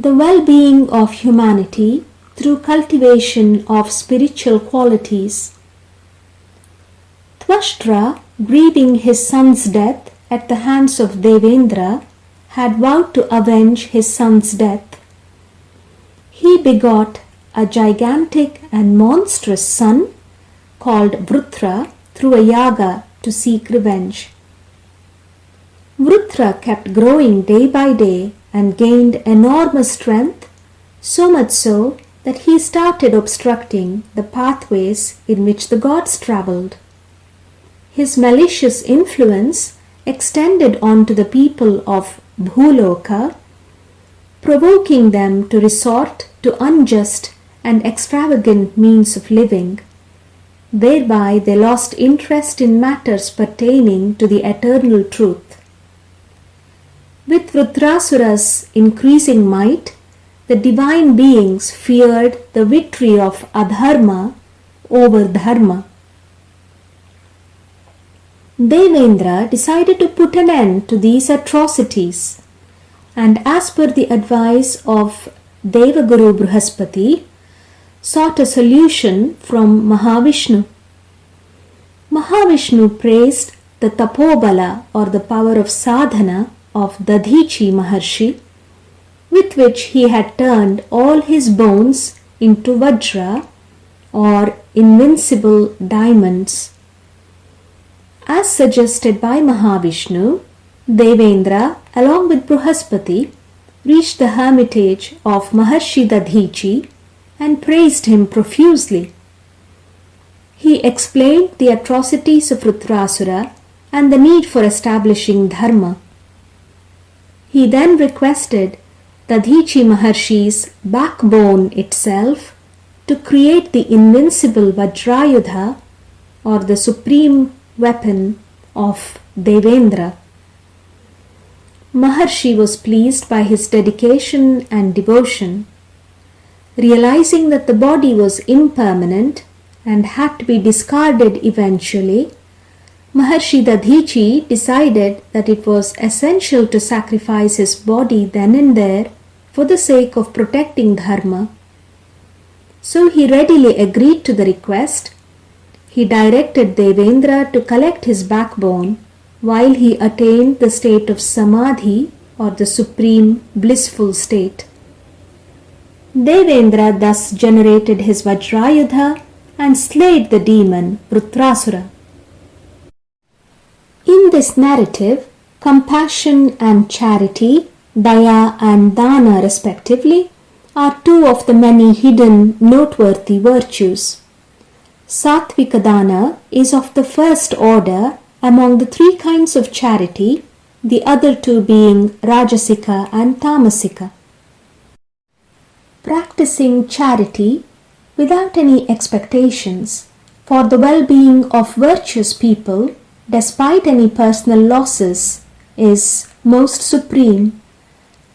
The well-being of humanity through cultivation of spiritual qualities. Tvashtra, grieving his son's death at the hands of Devendra, had vowed to avenge his son's death. He begot a gigantic and monstrous son called Vrutra through a yaga to seek revenge. Vrutra kept growing day by day and gained enormous strength, so much so that he started obstructing the pathways in which the gods travelled. His malicious influence extended onto the people of Bhuloka, provoking them to resort to unjust and extravagant means of living. Thereby they lost interest in matters pertaining to the eternal truth. With Vrutrasura's increasing might, the divine beings feared the victory of adharma over dharma. Devendra decided to put an end to these atrocities, and as per the advice of Devaguru Brihaspati, sought a solution from Mahavishnu. Mahavishnu praised the tapobala or the power of sadhana of Dadhichi Maharshi, with which he had turned all his bones into Vajra or invincible diamonds. As suggested by Mahavishnu, Devendra, along with Brihaspati, reached the hermitage of Maharshi Dadhichi and praised him profusely. He explained the atrocities of Vrutrasura and the need for establishing dharma. He then requested Dadhichi Maharshi's backbone itself to create the invincible Vajrayudha or the supreme weapon of Devendra. Maharshi was pleased by his dedication and devotion. Realizing that the body was impermanent and had to be discarded eventually, Maharshi Dadhichi decided that it was essential to sacrifice his body then and there for the sake of protecting dharma. So he readily agreed to the request. He directed Devendra to collect his backbone while he attained the state of samadhi or the supreme blissful state. Devendra thus generated his Vajrayudha and slayed the demon Vrutrasura. In this narrative, compassion and charity, daya and dana respectively, are two of the many hidden noteworthy virtues. Sattvika dana is of the first order among the three kinds of charity, the other two being rajasika and tamasika. Practicing charity without any expectations for the well-being of virtuous people despite any personal losses is most supreme.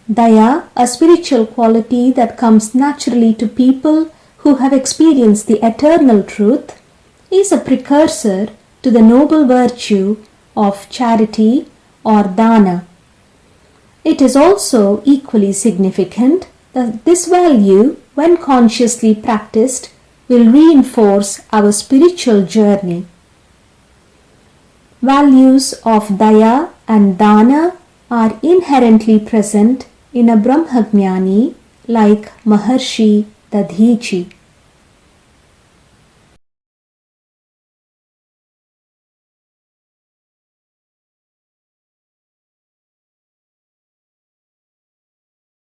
Daya, a spiritual quality that comes naturally to people who have experienced the eternal truth, is a precursor to the noble virtue of charity or dana. It is also equally significant that this value, when consciously practiced, will reinforce our spiritual journey. Values of daya and dana are inherently present in a Brahmajnani like Maharshi Dadhichi.